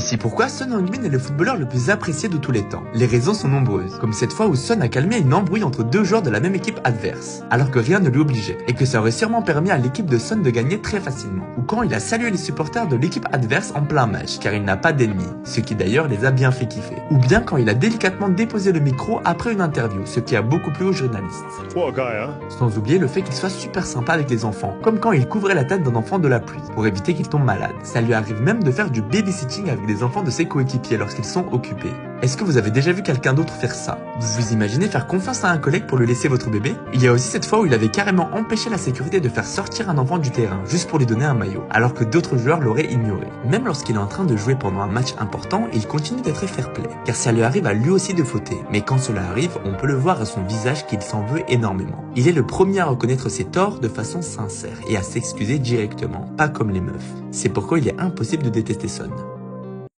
C'est pourquoi Son Heung-min est le footballeur le plus apprécié de tous les temps. Les raisons sont nombreuses, comme cette fois où Son a calmé une embrouille entre deux joueurs de la même équipe adverse, alors que rien ne lui obligeait, et que ça aurait sûrement permis à l'équipe de Son de gagner très facilement. Ou quand il a salué les supporters de l'équipe adverse en plein match, car il n'a pas d'ennemis, ce qui d'ailleurs les a bien fait kiffer. Ou bien quand il a délicatement déposé le micro après une interview, ce qui a beaucoup plu aux journalistes. Sans oublier le fait qu'il soit super sympa avec les enfants, comme quand il couvrait la tête d'un enfant de la pluie, pour éviter qu'il tombe malade. Ça lui arrive même de faire du babysitting avec des enfants de ses coéquipiers lorsqu'ils sont occupés. Est-ce que vous avez déjà vu quelqu'un d'autre faire ça? Vous vous imaginez faire confiance à un collègue pour lui laisser votre bébé? Il y a aussi cette fois où il avait carrément empêché la sécurité de faire sortir un enfant du terrain juste pour lui donner un maillot, alors que d'autres joueurs l'auraient ignoré. Même lorsqu'il est en train de jouer pendant un match important, il continue d'être fair-play, car ça lui arrive à lui aussi de fauter, mais quand cela arrive, on peut le voir à son visage qu'il s'en veut énormément. Il est le premier à reconnaître ses torts de façon sincère et à s'excuser directement, pas comme les meufs. C'est pourquoi il est impossible de détester Son.